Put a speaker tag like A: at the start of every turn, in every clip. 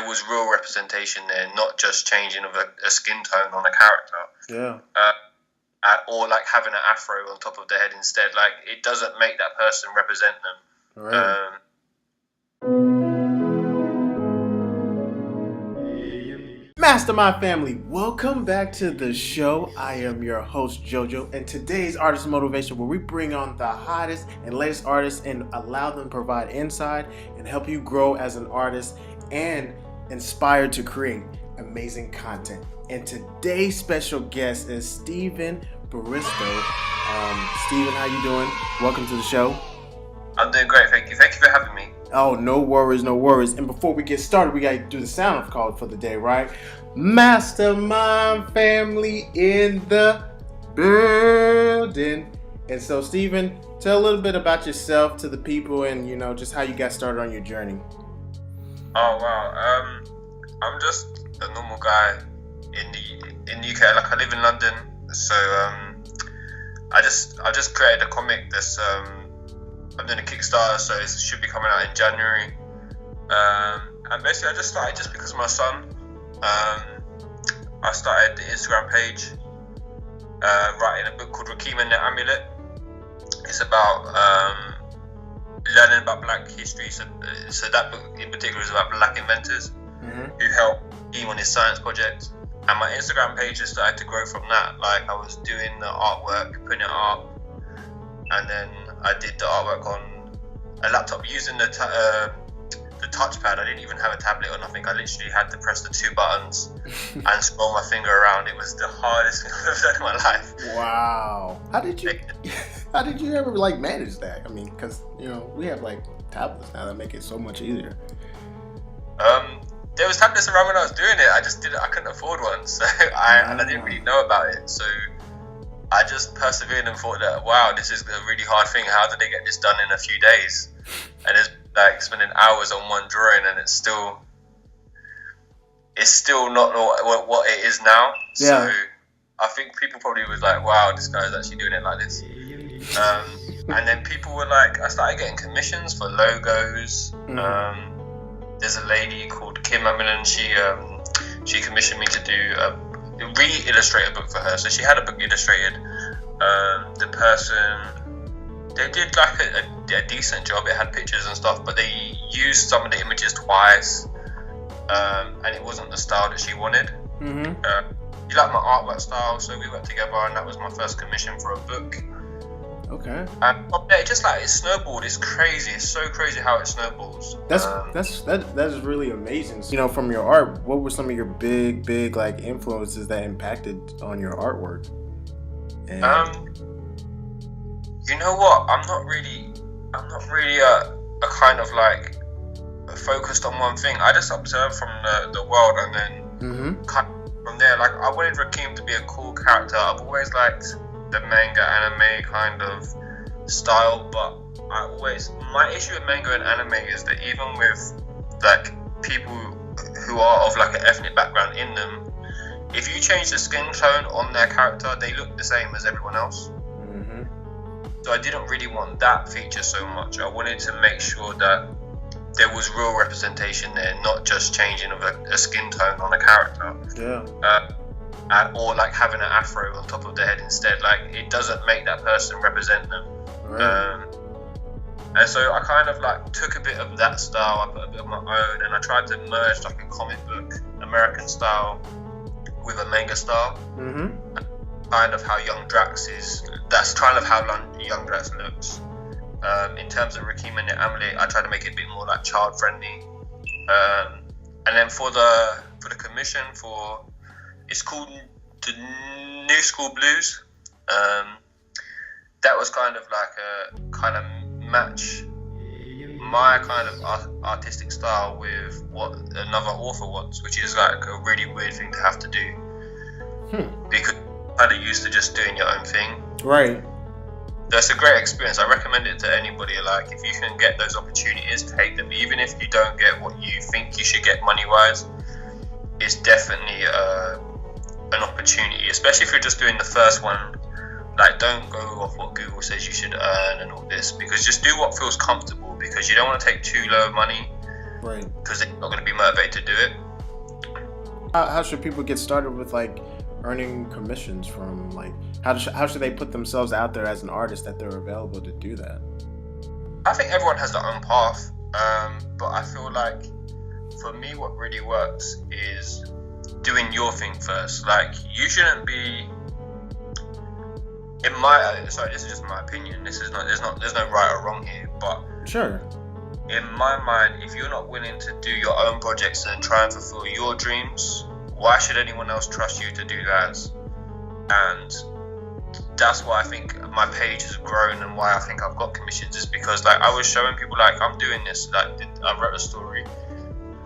A: was real representation there, not just changing of a skin tone on a character.
B: Yeah.
A: Or like having an afro on top of their head instead. Like, it doesn't make that person represent them.
B: Right. Mastermind family, welcome back to the show. I am your host Jojo, and today's Artist Motivation, where we bring on the hottest and latest artists and allow them to provide insight and help you grow as an artist and inspire to create amazing content. And today's special guest is Steven Bristow. Steven, how you doing? Welcome to the show.
A: I'm doing great, thank you. Thank you for having me.
B: Oh, no worries, no worries. And before we get started, we gotta do the sound off call for the day, right? Mastermind family in the building. And so, Steven, tell a little bit about yourself to the people and, just how you got started on your journey.
A: Oh, wow. I'm just a normal guy in the UK. Like, I live in London, so I just created a comic that's I'm doing a Kickstarter, so it should be coming out in January. And basically, I just started just because of my son. I started the Instagram page, writing a book called Rakim and the Amulet. It's about learning about Black history. So that book in particular is about Black inventors who helped him on his science project. And my Instagram page just started to grow from that. Like, I was doing the artwork, putting it up, and then I did the artwork on a laptop using the touchpad. I didn't even have a tablet or nothing. I literally had to press the 2 buttons and scroll my finger around. It was the hardest thing I've ever done in my life.
B: Wow. How did you ever manage that? I mean, because we have tablets now that make it so much easier.
A: There was tablets around when I was doing it. I couldn't afford one, so I didn't really know about it. So I just persevered and thought that, wow, this is a really hard thing. How did they get this done in a few days? And it's like spending hours on one drawing, and it's still not what it is now.
B: Yeah.
A: So I think people probably was like, wow, this guy's actually doing it like this. And then people were like, I started getting commissions for logos. There's a lady called Kim Amillan. She commissioned me to do re-illustrate a book for her. So she had a book illustrated. The person, they did a decent job. It had pictures and stuff, but they used some of the images twice, and it wasn't the style that she wanted. She liked my artwork style, so we worked together, and that was my first commission for a book.
B: Okay.
A: And from there, it snowballed. It's crazy. It's so crazy how it snowballs.
B: That is really amazing. From your art, what were some of your big influences that impacted on your artwork? And...
A: you know what? I'm not really a kind of focused on one thing. I just observe from the world, and then from there, I wanted Rakim to be a cool character. I've always liked the manga anime kind of style, but my issue with manga and anime is that even with people who are of an ethnic background in them, if you change the skin tone on their character, they look the same as everyone else. So I didn't really want that feature so much. I wanted to make sure that there was real representation there, not just changing of a skin tone on a character.
B: Yeah.
A: Or having an afro on top of their head instead. It doesn't make that person represent them.
B: Right.
A: And so I kind of took a bit of that style, I put a bit of my own, and I tried to merge a comic book American style with a manga style. Kind of how young Drax is. That's kind of how young Drax looks. In terms of Rakim and the Amulet, I tried to make it a bit more child friendly. And then for the commission it's called the New School Blues. That was kind of a match my kind of artistic style with what another author wants, which is a really weird thing to have to do. Because I'm kind of used to just doing your own thing.
B: Right.
A: That's a great experience. I recommend it to anybody. If you can get those opportunities, take them. Even if you don't get what you think you should get money-wise, it's definitely an opportunity, especially if you're just doing the first one. Don't go off what Google says you should earn and all this, because just do what feels comfortable, because you don't want to take too low money
B: Right.
A: Because they're not going to be motivated to do it.
B: How should people get started with like earning commissions from like how should they put themselves out there as an artist that they're available to do that?
A: I think everyone has their own path, but I feel like for me what really works is doing your thing first. Like you shouldn't be this is just my opinion, there's no right or wrong here, but
B: sure,
A: in my mind, if you're not willing to do your own projects and try and fulfill your dreams, why should anyone else trust you to do theirs? And that's why I think my page has grown and why I think I've got commissions, is because like I was showing people like I'm doing this, like I wrote a story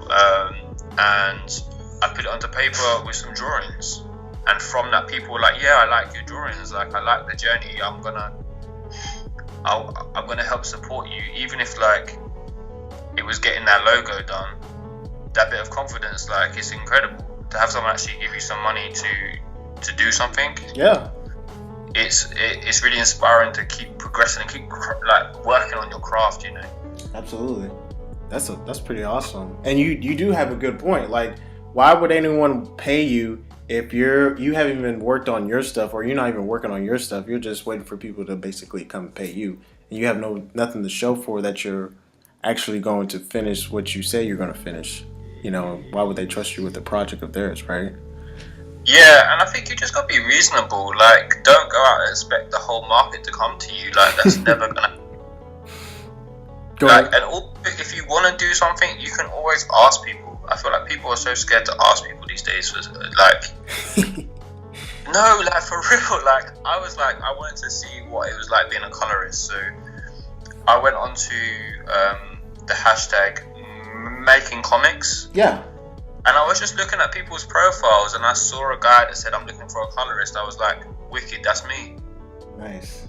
A: and I put it onto paper with some drawings, and from that people were like, yeah, I like your drawings, like I like the journey, I'm gonna help support you, even if like it was getting that logo done. That bit of confidence, like it's incredible to have someone actually give you some money to do something.
B: Yeah,
A: it's really inspiring to keep progressing and keep like working on your craft, you know.
B: Absolutely. That's pretty awesome. And you do have a good point. Like, why would anyone pay you if you haven't even worked on your stuff, or you're not even working on your stuff? You're just waiting for people to basically come pay you, and you have nothing to show for that you're actually going to finish what you say you're going to finish. You know, why would they trust you with a project of theirs, right?
A: Yeah, and I think you just got to be reasonable. Like, don't go out and expect the whole market to come to you. Like, that's never gonna. Like, and if you want to do something, you can always ask people. I feel like people are so scared to ask people these days. For like, no, like for real. Like, I wanted to see what it was like being a colorist. So I went onto the hashtag making comics.
B: Yeah.
A: And I was just looking at people's profiles, and I saw a guy that said, I'm looking for a colorist. I was like, wicked, that's me.
B: Nice.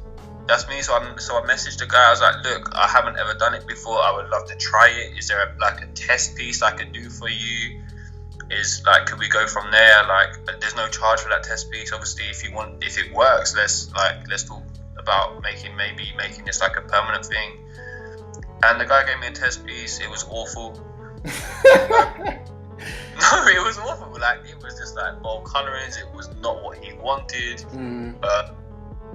A: That's me. So I messaged the guy. I was like, look, I haven't ever done it before. I would love to try it. Is there a test piece I could do for you? Could we go from there? Like, there's no charge for that test piece. Obviously, if it works, let's talk about making this like a permanent thing. And the guy gave me a test piece. It was awful. No, it was awful. Like, it was just like bold colorings. It was not what he wanted.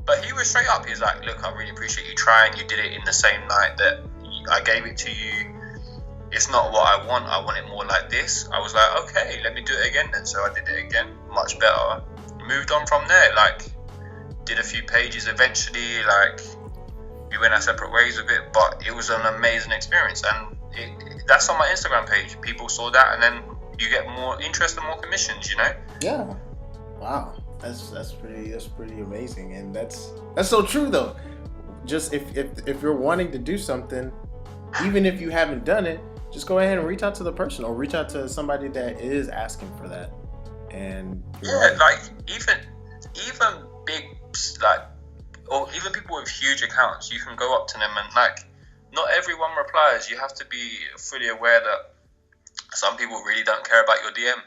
A: But he was straight up. He was like, look, I really appreciate you trying. You did it in the same night that I gave it to you. It's not what I want. I want it more like this. I was like, okay, let me do it again then. So I did it again, much better. Moved on from there. Like, did a few pages eventually. Like, we went our separate ways with it. But it was an amazing experience. And that's on my Instagram page. People saw that, and then you get more interest and more commissions, you know?
B: Yeah. Wow. That's pretty amazing, and that's so true though. Just if you're wanting to do something, even if you haven't done it, just go ahead and reach out to the person, or reach out to somebody that is asking for that. And
A: yeah, like even big, like, or even people with huge accounts, you can go up to them and like, not everyone replies. You have to be fully aware that some people really don't care about your DM.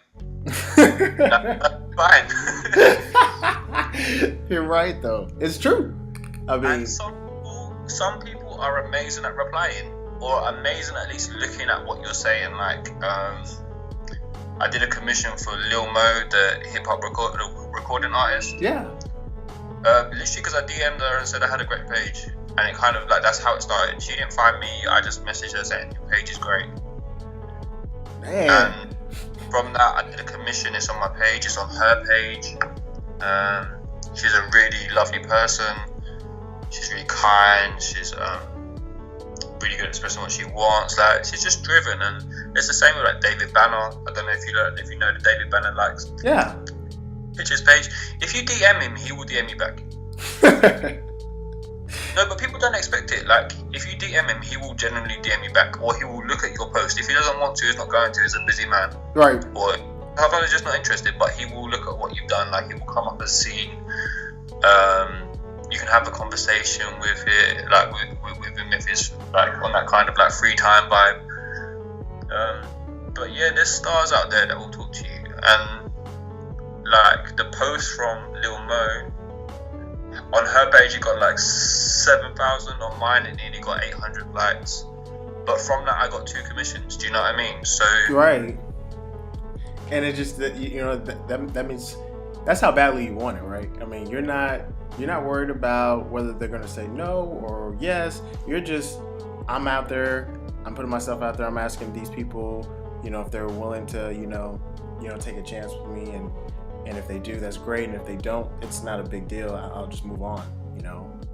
A: That's fine.
B: You're right though. It's true. I mean,
A: and some people are amazing at replying, or amazing at least looking at what you're saying. Like, I did a commission for Lil Mo, the hip hop recording artist.
B: Yeah.
A: Literally because I DM'd her and said I had a great page, and it kind of like, that's how it started. She didn't find me. I just messaged her saying your page is great.
B: Man.
A: And from that, I did a commission. It's on my page. It's on her page. She's a really lovely person. She's really kind. She's really good at expressing what she wants. Like, she's just driven, and it's the same with like David Banner. I don't know if you know the David Banner likes.
B: Yeah.
A: Pictures page. If you DM him, he will DM you back. No, but people don't expect it. Like, if you DM him, he will genuinely DM you back, or he will look at your post. If he doesn't want to, he's not going to. He's a busy man.
B: Right.
A: Or sometimes he's just not interested, but he will look at what you've done. Like, he will come up as seen. You can have a conversation with it, like with him if it's like on that kind of like free time vibe. But yeah, there's stars out there that will talk to you. And like the post from Lil Mo, on her page, you got like 7,000. On mine, it nearly got 800 likes. But But from that, I got 2 commissions. Do you know what I mean? So
B: right, and it just that that means that's how badly you want it, right? I mean, you're not worried about whether they're gonna say no or yes. You're just, I'm out there. I'm putting myself out there. I'm asking these people, if they're willing to, take a chance with me, and if they do, that's great. And if they don't, it's not a big deal. I'll just move on.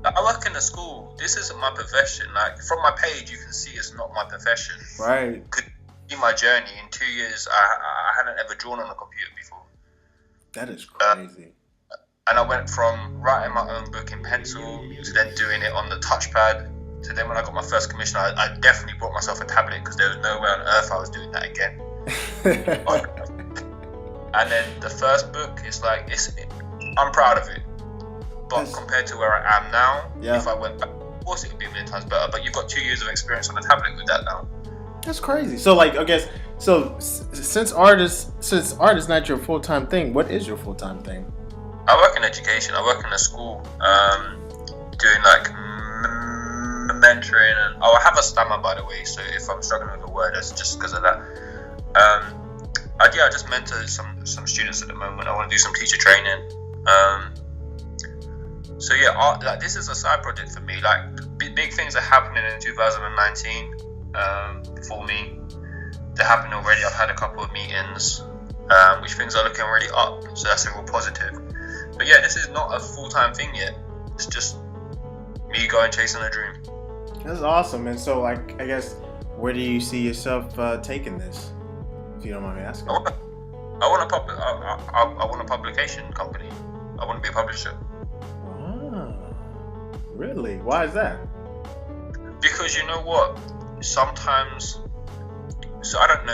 A: I work in a school. This isn't my profession. Like, from my page, you can see it's not my profession.
B: Right.
A: Could be my journey. In 2 years, I hadn't ever drawn on a computer before.
B: That is crazy.
A: And I went from writing my own book in pencil to then doing it on the touchpad. So then when I got my first commission, I definitely bought myself a tablet because there was no way on earth I was doing that again. And then the first book, I'm proud of it. But compared to where I am now, if I went back, of course it would be a million times better. But you've got 2 years of experience on a tablet with that now.
B: That's crazy. So, I guess, since art is not your full-time thing, what is your full-time thing?
A: I work in education. I work in a school, doing mentoring, and I have a stammer, by the way. So if I'm struggling with a word, that's just because of that. I just mentor some students at the moment. I want to do some teacher training. So art, this is a side project for me. Like, big things are happening in 2019 for me. They're happening already. I've had a couple of meetings, which things are looking really up. So that's a real positive. But this is not a full-time thing yet. It's just me going chasing a dream.
B: That's awesome. And so, I guess, where do you see yourself taking this? If you don't mind me asking.
A: I want a publication company. I want to be a publisher.
B: Really? Why is that?
A: Because you know what? Sometimes, so I don't know,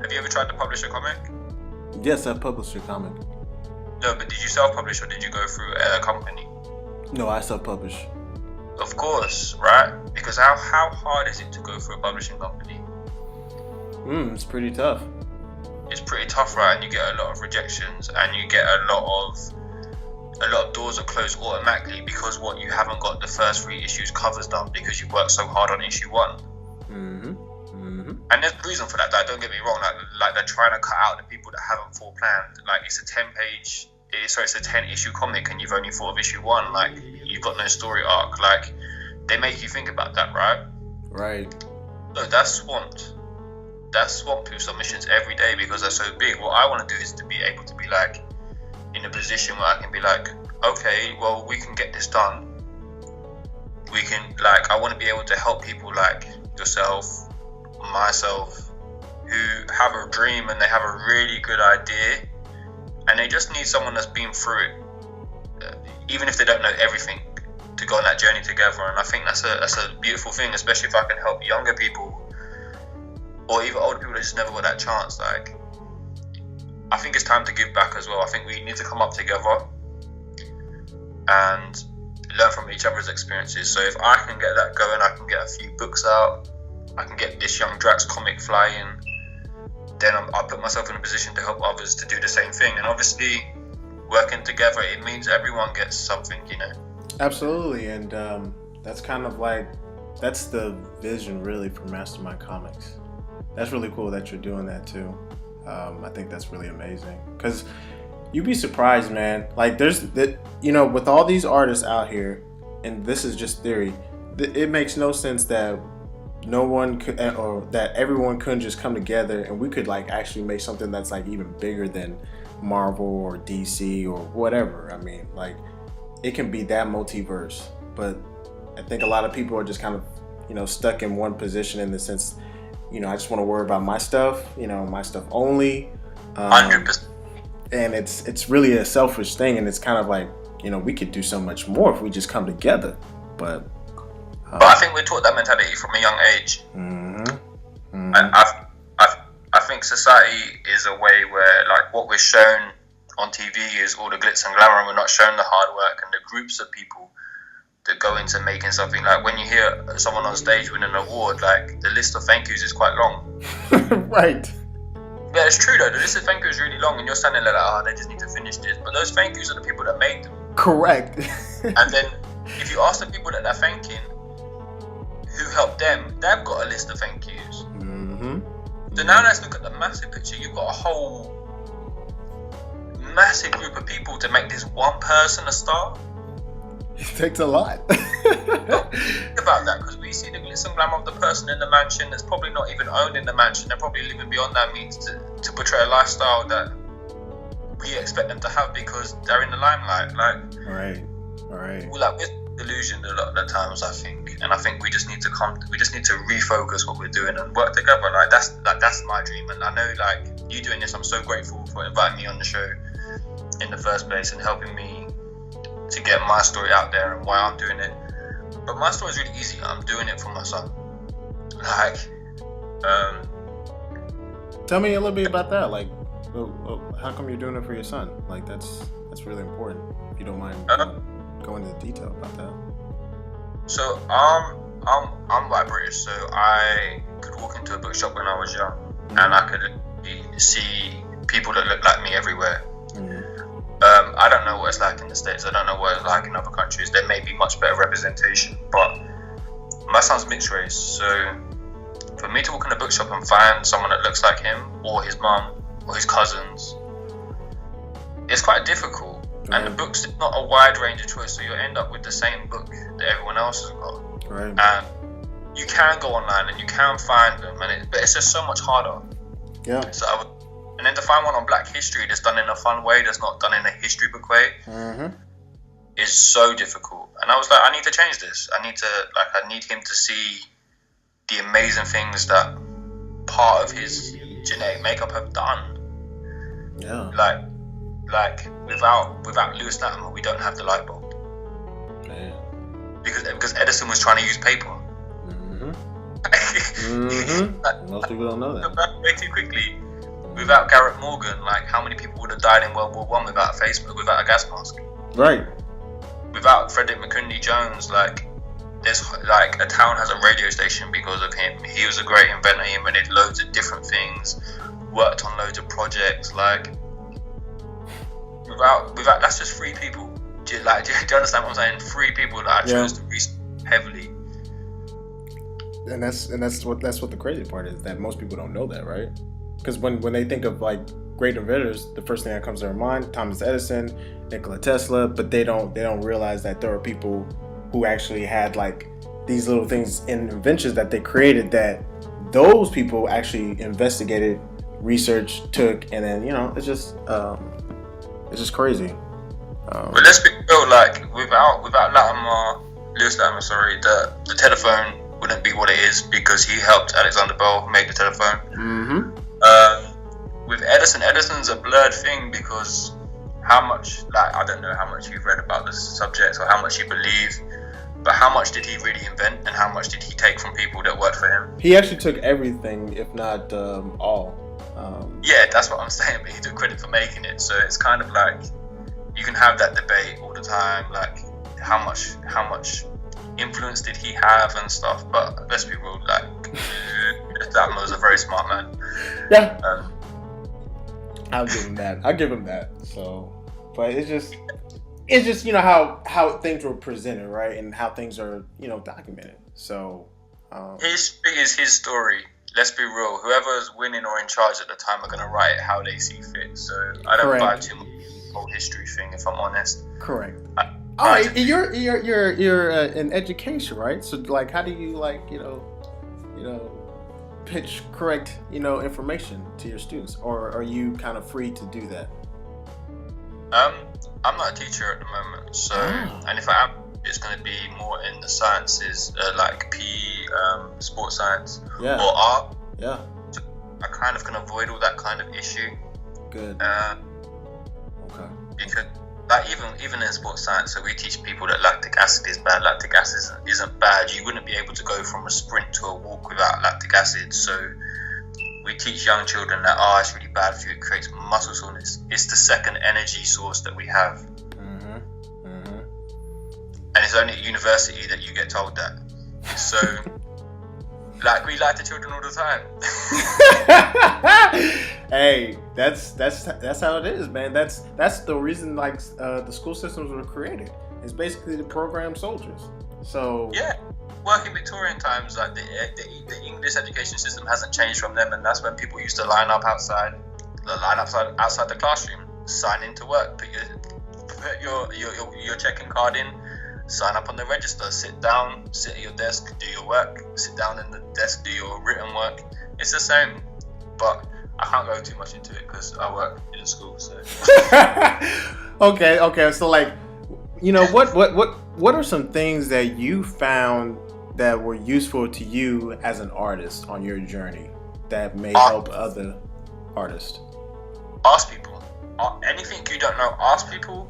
A: have you ever tried to publish a comic?
B: Yes, I've published a comic.
A: No, but did you self-publish or did you go through a company?
B: No, I self-publish.
A: Of course, right? Because how hard is it to go through a publishing company?
B: It's pretty tough.
A: It's pretty tough, right? And you get a lot of rejections, and you get a lot of doors are closed automatically because you haven't got the first 3 issues covers done because you worked so hard on issue 1. And there's a reason for that. Don't get me wrong. Like they're trying to cut out the people that haven't foreplanned. Like, it's a 10 issue comic, and you've only thought of issue 1. Like, you've got no story arc. Like, they make you think about that, right?
B: Right.
A: No, that's swamped. That's swamped with submissions every day because they're so big. What I want to do is to be able to be in a position where I can be okay, well, we can get this done. We can, I want to be able to help people like yourself, myself, who have a dream and they have a really good idea, and they just need someone that's been through it, even if they don't know everything, to go on that journey together. And I think that's a beautiful thing, especially if I can help younger people or even older people that just never got that chance. I think it's time to give back as well. I think we need to come up together and learn from each other's experiences. So if I can get that going, I can get a few books out, I can get this Young Drax comic flying, then I'll put myself in a position to help others to do the same thing. And obviously, working together, it means everyone gets something,
B: Absolutely, and that's kind of that's the vision really for Mastermind Comics. That's really cool that you're doing that too. I think that's really amazing because you'd be surprised, man. There's that, with all these artists out here, and this is just theory, it makes no sense that no one could, or that everyone couldn't just come together and we could actually make something that's even bigger than Marvel or DC or whatever. I mean, it can be that multiverse, but I think a lot of people are just kind of, stuck in one position in the sense, I just want to worry about my stuff, my stuff only.
A: 100%.
B: And it's really a selfish thing, and it's kind of we could do so much more if we just come together. But
A: I think we're taught that mentality from a young age. And I think society is a way where what we're shown on TV is all the glitz and glamour, and we're not shown the hard work and the groups of people that go into making something. When you hear someone on stage win an award, the list of thank yous is quite long.
B: Right.
A: Yeah, it's true though. The list of thank yous is really long, and you're standing there they just need to finish this. But those thank yous are the people that made them.
B: Correct.
A: And then if you ask the people that they're thanking, who helped them, they've got a list of thank yous.
B: Mm-hmm.
A: So now let's look at the massive picture. You've got a whole massive group of people to make this one person a star.
B: It takes a lot.
A: Think about that, because we see the glitz and glamour of the person in the mansion that's probably not even owned in the mansion. They're probably living beyond that means to portray a lifestyle that we expect them to have because they're in the limelight. Like,
B: right.
A: We're delusioned a lot of the times, I think, and I think we just need to refocus what we're doing and work together. Like that's my dream, and I know like you doing this. I'm so grateful for inviting me on the show in the first place and helping me to get my story out there and why I'm doing it. But my story is really easy. I'm doing it for my son. Like,
B: tell me a little bit about that. Like, how come you're doing it for your son? Like, that's really important. If you don't mind going into detail about that.
A: So, I'm white British, so I could walk into a bookshop when I was young, and I could see people that look like me everywhere. I don't know what it's like in the States. I don't know what it's like in other countries. There may be much better representation, but my son's mixed race. So for me to walk in a bookshop and find someone that looks like him, or his mum, or his cousins, it's quite difficult. And the books, it's not a wide range of choice, so you'll end up with the same book that everyone else has got.
B: Right.
A: And you can go online and you can find them, but it's just so much harder.
B: Yeah.
A: And then to find one on Black history that's done in a fun way, that's not done in a history book way, is so difficult. And I was like, I need to change this. I need him to see the amazing things that part of his genetic makeup have done.
B: Yeah.
A: Like without Lewis Latimer, we don't have the light bulb.
B: Man.
A: Because Edison was trying to use paper.
B: Most people don't know that.
A: Way too quickly. Without Garrett Morgan, like how many people would have died in World War I without a face, without a gas mask?
B: Right.
A: Without Frederick McKinley Jones, like there's like a town has a radio station because of him. He was a great inventor. He invented loads of different things, worked on loads of projects. Like without that's just 3 people. Do you understand what I'm saying? 3 people that I chose to research heavily.
B: And that's what the crazy part is, that most people don't know that, right? Because when they think of like great inventors, the first thing that comes to their mind, Thomas Edison, Nikola Tesla, but they don't realize that there are people who actually had like these little things in inventions that they created that those people actually investigated, researched, took, and then it's just crazy.
A: But let's be real, like without Lewis Latimer, the telephone wouldn't be what it is because he helped Alexander Bell make the telephone. With Edison's a blurred thing because how much, like, I don't know how much you've read about this subject or how much you believe, but how much did he really invent and how much did he take from people that worked for him?
B: He actually took everything, if not all.
A: Yeah, that's what I'm saying, but he took credit for making it, so it's kind of like you can have that debate all the time, like how much influence did he have and stuff, but let's be real, like that was a very smart man.
B: Yeah. I'll give him that. So, but it's just how things were presented, right, and how things are documented. So
A: history is his story. Let's be real. Whoever's winning or in charge at the time are gonna write it how they see fit. So I don't buy too much whole history thing, if I'm honest.
B: Correct. You're in education, right? So like, how do you pitch correct information to your students, or are you kind of free to do that?
A: I'm not a teacher at the moment, so and if I am, it's going to be more in the sciences, like PE, sports science, or art.
B: Yeah.
A: So I kind of can avoid all that kind of issue.
B: Good.
A: Okay. Because like even in sports science, so we teach people that lactic acid is bad. Lactic acid isn't bad. You wouldn't be able to go from a sprint to a walk without lactic acid. So we teach young children that it's really bad for you. It creates muscle soreness. It's the second energy source that we have. And it's only at university that you get told that. So, like, we lie to children all the time.
B: Hey, that's how it is, man. That's the reason, like, the school systems were created. It's basically to program soldiers. So
A: yeah, work in Victorian times, like the English education system hasn't changed from them, and that's when people used to line up outside the classroom, sign in to work, put your check-in card in, sign up on the register, sit down, sit at your desk, do your work, sit down in the desk, do your written work. It's the same, but I can't go too much into it because I work in a school. So
B: okay. So like, you know, what are some things that you found that were useful to you as an artist on your journey that may help other artists?
A: Ask people. Anything you don't know, ask people,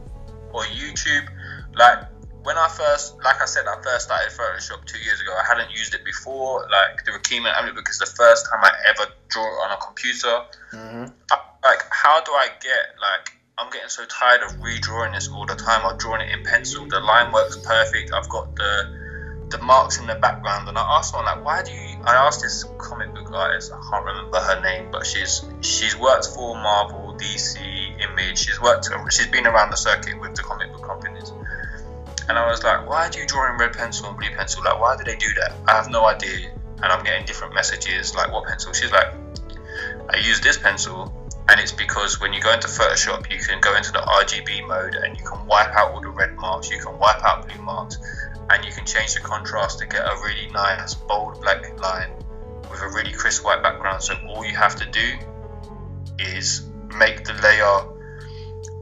A: or YouTube. Like when I first started Photoshop 2 years ago. I hadn't used it before, like the Rakim and Amlet, because the first time I ever draw it on a computer. Mm-hmm. How do I get, like, I'm getting so tired of redrawing this all the time. I'm drawing it in pencil. The line works perfect. I've got the marks in the background, and I asked someone, like, I asked this comic book artist, I can't remember her name, but she's worked for Marvel, DC, Image. She's been around the circuit with the comic book companies. And I was like, why do you draw in red pencil and blue pencil? Like, why do they do that? I have no idea. And I'm getting different messages, like, what pencil? She's like, I use this pencil, and it's because when you go into Photoshop, you can go into the RGB mode and you can wipe out all the red marks, you can wipe out blue marks, and you can change the contrast to get a really nice bold black line with a really crisp white background. So all you have to do is make the layer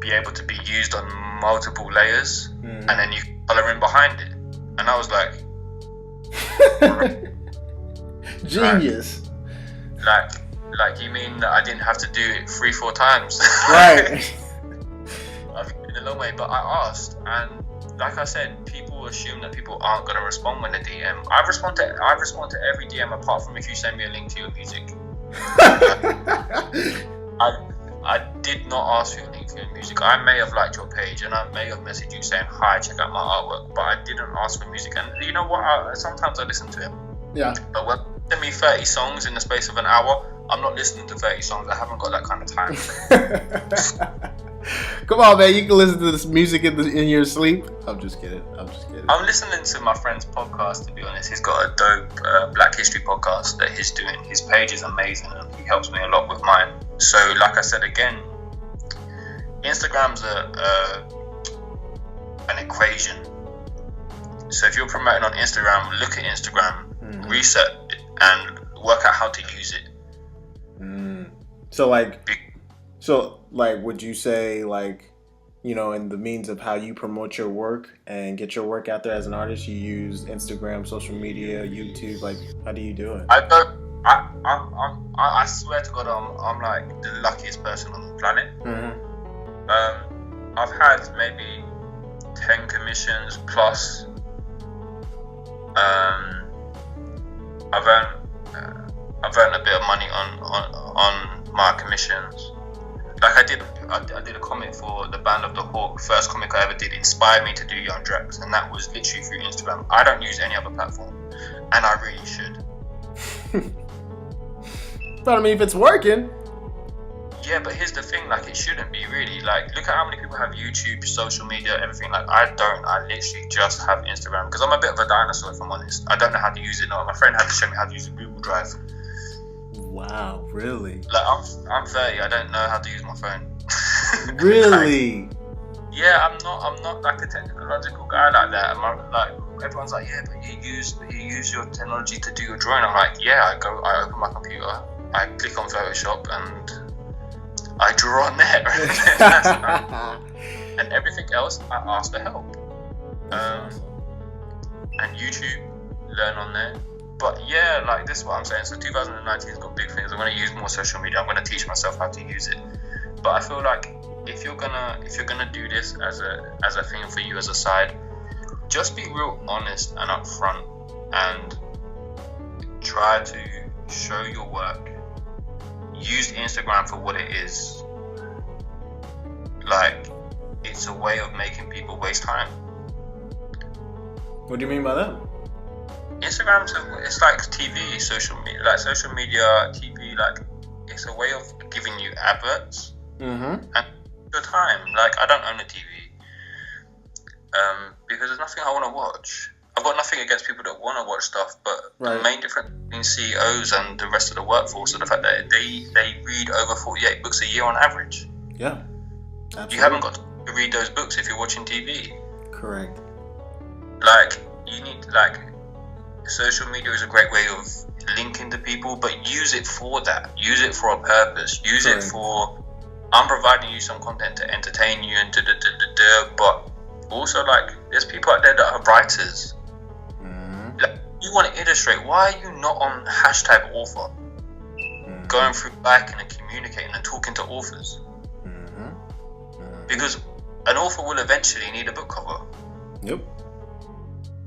A: be able to be used on multiple layers, and then you color in behind it. And I was like,
B: genius.
A: Like you mean that I didn't have to do it 3-4 times?
B: Right.
A: I've been a long way, but I asked, and like I said, people assume that people aren't going to respond when they DM. I respond to every DM apart from if you send me a link to your music. I did not ask for your link for your music. I may have liked your page and I may have messaged you saying, hi, check out my artwork, but I didn't ask for music. And you know what? Sometimes I listen to him.
B: Yeah.
A: But when you send me 30 songs in the space of an hour, I'm not listening to 30 songs. I haven't got that kind of time.
B: Come on, man. You can listen to this music in your sleep. I'm just kidding.
A: I'm listening to my friend's podcast, to be honest. He's got a dope Black History podcast that he's doing. His page is amazing and he helps me a lot with mine. So, like I said again, Instagram's an equation. So if you're promoting on Instagram, look at Instagram, reset it, and work out how to use it.
B: So, would you say, like, you know, in the means of how you promote your work and get your work out there as an artist, you use Instagram, social media, YouTube? Like, how do you do it?
A: I swear to God, I'm like the luckiest person on the planet. I've had maybe 10 commissions plus. I've earned a bit of money on my commissions. Like I did a comic for the Band of the Hawk. First comic I ever did, inspired me to do Young Drax, and that was literally through Instagram. I don't use any other platform, and I really should.
B: But I mean, if it's working.
A: Yeah, but here's the thing, like, it shouldn't be really. Like, look at how many people have YouTube, social media, everything. Like, I don't. I literally just have Instagram because I'm a bit of a dinosaur, if I'm honest. I don't know how to use it now. My friend had to show me how to use Google Drive.
B: Wow, really?
A: Like, I'm 30. I don't know how to use my phone.
B: Really?
A: Yeah, I'm not like a technological guy like that. Like, everyone's like, yeah, but you use your technology to do your drawing. I'm like, yeah, I open my computer, I click on Photoshop, and I draw on there. And everything else, I ask for help. And YouTube, learn on there. But yeah, like, this is what I'm saying. So 2019 has got big things. I'm going to use more social media. I'm going to teach myself how to use it. But I feel like if you're gonna do this as a thing for you as a side, just be real honest and upfront and try to show your work. Use Instagram for what it is. Like, it's a way of making people waste time.
B: What do you mean by that?
A: Instagram, it's like TV, social media, TV. Like, it's a way of giving you adverts and your time. Like, I don't own a TV because there's nothing I want to watch. I've got nothing against people that want to watch stuff, but
B: Right.
A: the main difference between CEOs and the rest of the workforce is the fact that they read over 48 books a year on average.
B: Yeah, absolutely.
A: You haven't got to read those books if you're watching TV.
B: Correct.
A: Like, you need, like, social media is a great way of linking to people, but use it for that. Use it for a purpose. Use
B: Correct.
A: it for, I'm providing you some content to entertain you and but also, like, there's people out there that are writers.
B: Mm-hmm.
A: Like, you want to illustrate, why are you not on hashtag author?
B: Mm-hmm.
A: Going through liking and communicating and talking to authors.
B: Mm-hmm. Mm-hmm.
A: Because an author will eventually need a book cover.
B: Yep.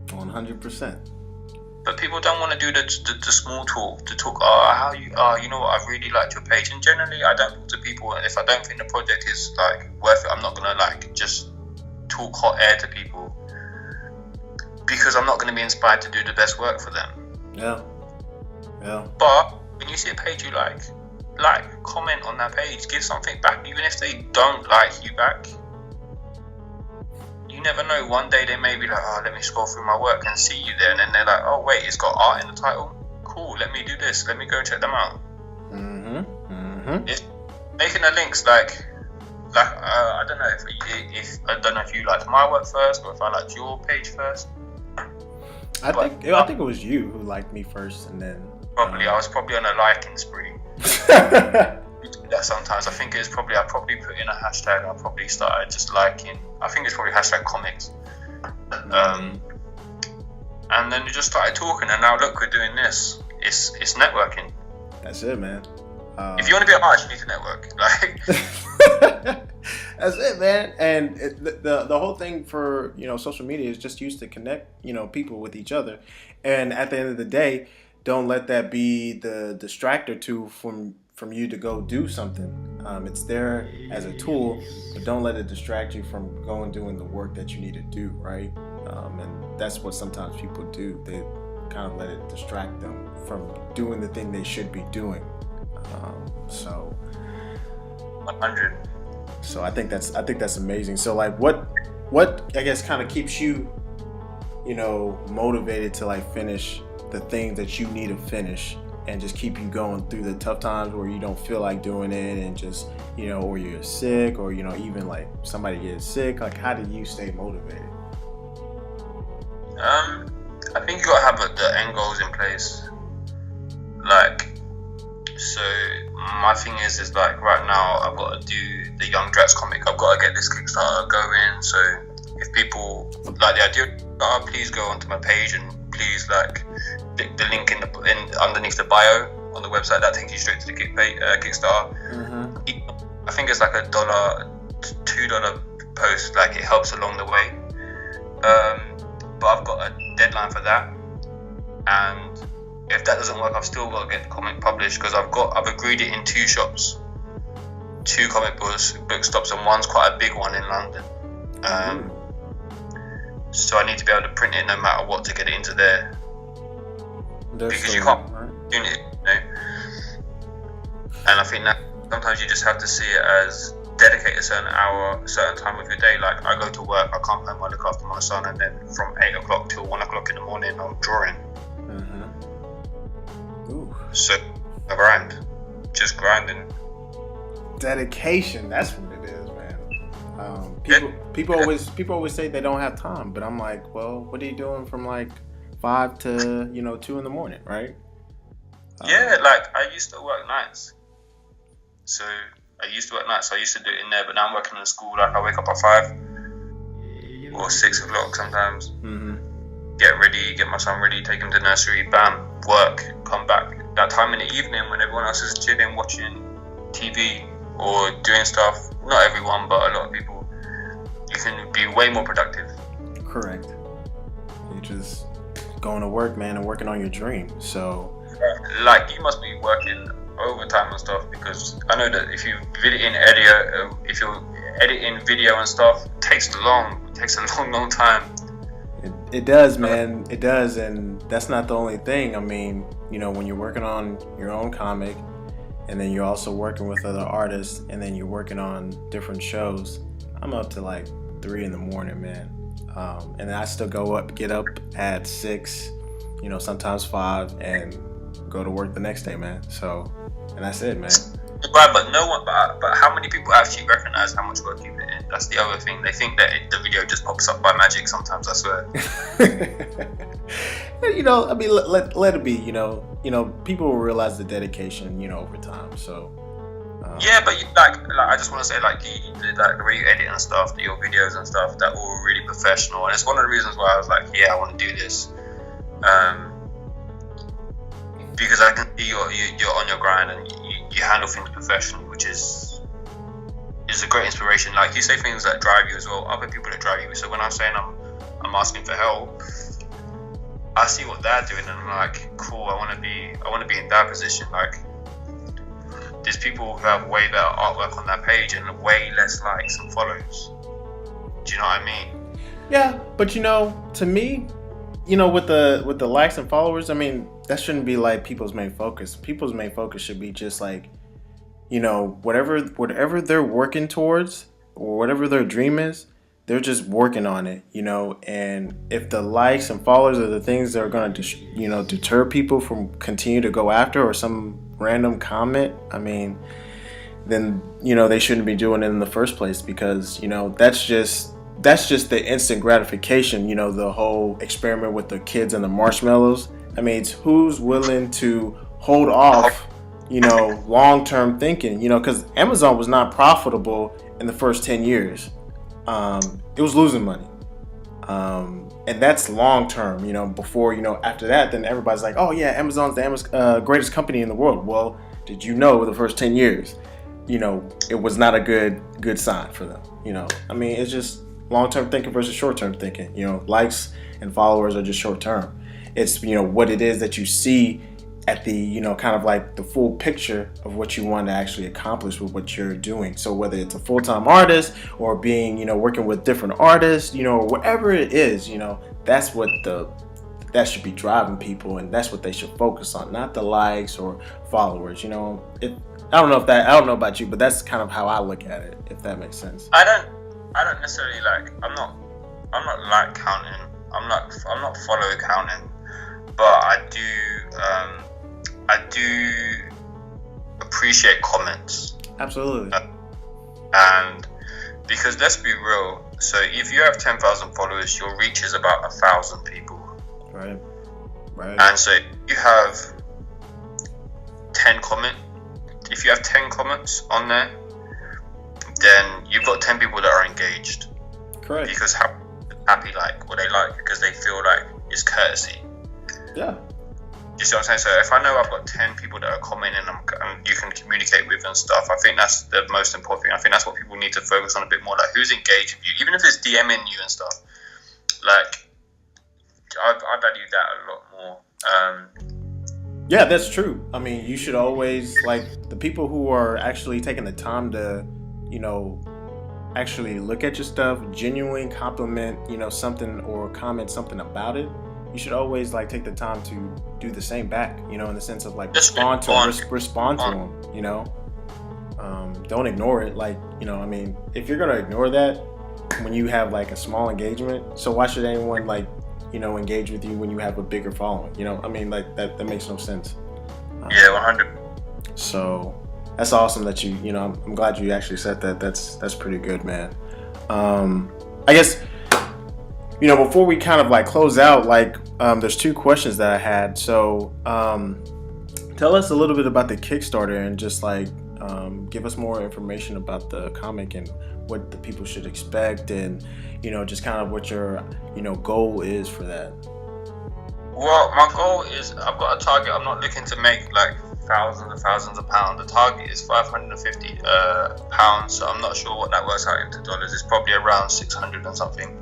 B: 100%.
A: But people don't want to do the small talk, to talk, how you are, you know what, I've really liked your page. And generally, I don't talk to people, and if I don't think the project is, like, worth it, I'm not going to, like, just talk hot air to people, because I'm not going to be inspired to do the best work for them.
B: Yeah. Yeah.
A: But when you see a page you like, comment on that page, give something back, even if they don't like you back. You never know, one day they may be like, let me scroll through my work and see you there, and then they're like, oh wait, it's got art in the title, cool, let me do this, let me go check them out.
B: Mm-hmm. Mm-hmm.
A: It's making the links, like I don't know if you liked my work first, or if I liked your page first.
B: I think it was you who liked me first, and then
A: probably I was probably on a liking spree. That sometimes I think I probably put in a hashtag. I probably started just liking. I think it's probably hashtag comics, and then you just started talking, and now look, we're doing this. It's networking.
B: That's it, man.
A: If you want to be an artist, you need to network. Like,
B: that's it, man. And the whole thing for social media is just used to connect people with each other, and at the end of the day, don't let that be the distractor tool from you to go do something. It's there as a tool, but don't let it distract you from going doing the work that you need to do, right? And that's what sometimes people do. They kind of let it distract them from doing the thing they should be doing. So
A: 100.
B: So I think that's amazing. So like, what I guess kind of keeps you, motivated to like finish the things that you need to finish, and just keep you going through the tough times where you don't feel like doing it, and just or you're sick, or even like somebody gets sick. Like, how do you stay motivated?
A: I think you gotta have the end goals in place. Like, so my thing is like, right now I've got to do the Young Drats comic. I've got to get this Kickstarter going. So if people like the idea, please go onto my page and please like click the link in underneath the bio on the website. That takes you straight to the Kickstarter. Mm-hmm. I think it's like $1, $2 post. Like, it helps along the way. But I've got a deadline for that, and if that doesn't work, I've still got to get the comic published, because I've agreed it in 2 shops, 2 comic book stops, and one's quite a big one in London. So I need to be able to print it no matter what to get it into there. Because you can't do it, And I think that sometimes you just have to see it as dedicate a certain time of your day. Like, I go to work, I come home, I look after my son, and then from 8 o'clock till 1 o'clock in the morning, I'm drawing.
B: Ooh.
A: So I grind, just grinding.
B: Dedication, that's what it is, man. People always say they don't have time, but I'm like, well, what are you doing from like 5 to 2 in the morning, right?
A: Yeah, like, I used to work nights, so I used to do it in there, but now I'm working in school. Like, I wake up at 5 or 6 o'clock sometimes. Get ready, get my son ready, take him to nursery, bam, work, come back. That time in the evening when everyone else is chilling, watching TV or doing stuff, not everyone, but a lot of people, you can be way more productive.
B: Correct. You're just going to work, man, and working on your dream. So,
A: like, you must be working overtime and stuff, because I know that if you're editing video and stuff, it takes a long time.
B: It does, man. It does, and that's not the only thing. I mean, when you're working on your own comic, and then you're also working with other artists, and then you're working on different shows, I'm up to like 3 in the morning, man. And then I still get up at 6, sometimes 5, and go to work the next day, man. So, and that's it, man.
A: Right, but no one. But how many people actually recognize how much work you put in? That's the other thing. They think that the video just pops up by magic. Sometimes, I swear.
B: I mean, let it be. People will realize the dedication, over time. So.
A: Yeah, but like I just want to say, like the way you edit and stuff, your videos and stuff, they're all really professional, and it's one of the reasons why I was like, yeah, I want to do this, because I can see you're on your grind and you handle things professionally, which is a great inspiration. Like you say things that drive you as well, other people that drive you. So when I'm saying I'm asking for help, I see what they're doing, and I'm like, cool. I want to be in that position, like. There's people who have way better artwork on their page and way less likes and follows. Do you know what I mean?
B: Yeah, but to me, with the likes and followers, I mean, that shouldn't be like people's main focus. People's main focus should be just like, whatever they're working towards or whatever their dream is, they're just working on it, and if the likes and followers are the things that are going to, deter people from continue to go after, or some random comment, I mean, then, they shouldn't be doing it in the first place, because, that's just the instant gratification, the whole experiment with the kids and the marshmallows. I mean, it's who's willing to hold off, long-term thinking, because Amazon was not profitable in the first 10 years. It was losing money. And that's long term, before, after that, then everybody's like, oh yeah, Amazon's the greatest company in the world. Well, did you know the first 10 years, it was not a good sign for them, I mean, it's just long term thinking versus short term thinking, likes and followers are just short term. It's, what it is that you see at the, kind of like the full picture of what you want to actually accomplish with what you're doing. So whether it's a full-time artist or being, working with different artists, or whatever it is, that's what that should be driving people, and that's what they should focus on, not the likes or followers. I don't know about you, but that's kind of how I look at it, if that makes sense.
A: I don't necessarily like. I'm not like counting. I'm not follow counting, but I do appreciate comments.
B: Absolutely.
A: And because let's be real, so if you have 10,000 followers, your reach is about 1,000 people.
B: Right.
A: And so if you have 10 comments on there, then you've got 10 people that are engaged.
B: Correct.
A: Because happy like what they like, because they feel like it's courtesy.
B: Yeah.
A: You see what I'm saying? So if I know I've got 10 people that are commenting and you can communicate with and stuff, I think that's the most important thing. I think that's what people need to focus on a bit more. Like, who's engaged with you? Even if it's DMing you and stuff. Like, I value that a lot more.
B: Yeah, that's true. I mean, you should always, like, the people who are actually taking the time to, actually look at your stuff, genuinely compliment, something, or comment something about it. You should always take the time to do the same back, in the sense of respond to them, don't ignore it. I mean, if you're gonna ignore that when you have a small engagement, so why should anyone engage with you when you have a bigger following? I mean, that makes no sense.
A: Yeah, 100.
B: So that's awesome that you I'm glad you actually said that. That's pretty good, man. I guess. Before we kind of close out, there's 2 questions that I had. So, tell us a little bit about the Kickstarter, and just give us more information about the comic and what the people should expect, and just kind of what your goal is for that.
A: Well, my goal is, I've got a target. I'm not looking to make thousands and thousands of pounds. The target is 550 pounds. So I'm not sure what that works out into dollars. It's probably around 600 and something.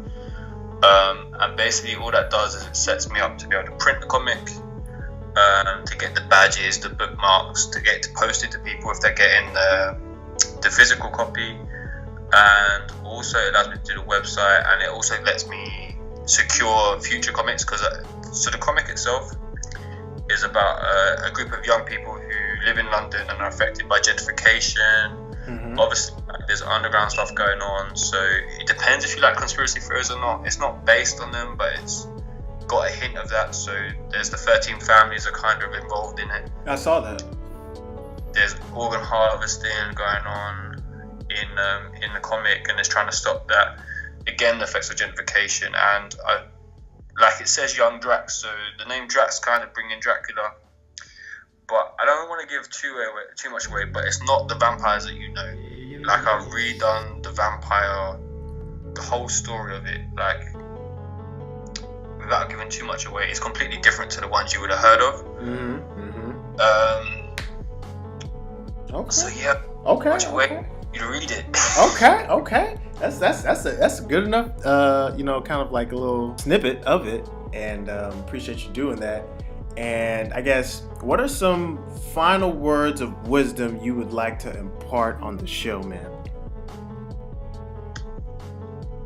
A: And basically all that does is it sets me up to be able to print the comic, to get the badges, the bookmarks, to get it posted to people if they're getting the physical copy, and also it allows me to do the website, and it also lets me secure future comics, because so the comic itself is about a group of young people who live in London and are affected by gentrification. Mm-hmm. Obviously, There's underground stuff going on, so it depends if you like conspiracy theories or not. It's not based on them, but it's got a hint of that. So there's the 13 families are kind of involved in it.
B: I saw that.
A: There's organ harvesting going on in the comic, and it's trying to stop that. Again, the effects of gentrification, and like it says young Drax, so the name Drax kind of bringing Dracula. But I don't want to give too much away, but it's not the vampires that you know. Like, I've redone the vampire, the whole story of it, like, without giving too much away. It's completely different to the ones you would have heard of.
B: Okay.
A: So yeah.
B: Okay.
A: Much away. You read it.
B: Okay. That's good enough. Kind of like a little snippet of it, and appreciate you doing that. And I guess, what are some final words of wisdom you would like to impart on the show, man?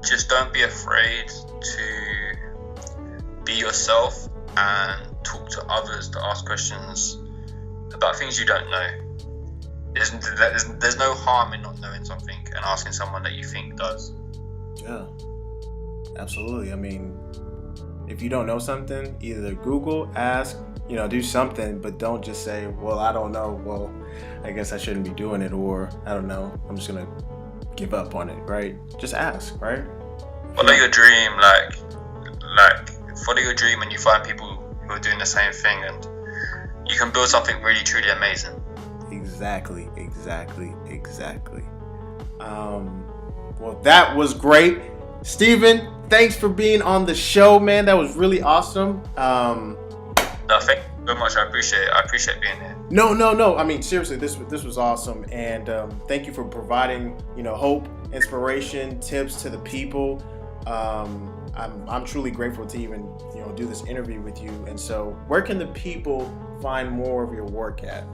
A: Just don't be afraid to be yourself and talk to others, to ask questions about things you don't know. There's no harm in not knowing something and asking someone that you think does.
B: Yeah, absolutely. I mean, if you don't know something, either Google, ask, do something, but don't just say, well, I don't know. Well, I guess I shouldn't be doing it, or I don't know, I'm just going to give up on it, right? Just ask, right?
A: Follow your dream, like follow your dream, and you find people who are doing the same thing, and you can build something really, truly amazing.
B: Exactly. Well, that was great. Steven, thanks for being on the show, man. That was really awesome.
A: No, thank you very much. I appreciate it. I appreciate being here.
B: No. I mean, seriously, this was awesome, and thank you for providing, hope, inspiration, tips to the people. I'm truly grateful to even, do this interview with you. And so, where can the people find more of your work at?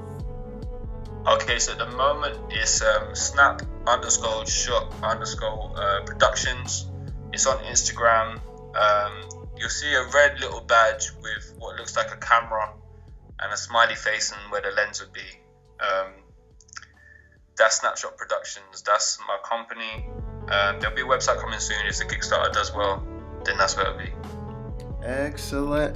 A: Okay, so at the moment it's snap_shot_productions. It's on Instagram. You'll see a red little badge with what looks like a camera and a smiley face and where the lens would be. That's Snapshot Productions. That's my company. There'll be a website coming soon. If the Kickstarter does well, then that's where it'll be.
B: Excellent.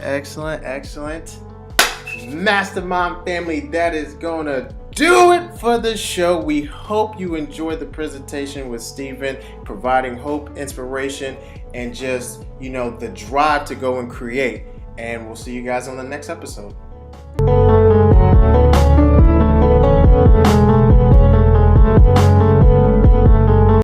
B: Mastermind family, that is gonna do it for the show. We hope you enjoyed the presentation with Steven, providing hope, inspiration, and just, the drive to go and create. And we'll see you guys on the next episode.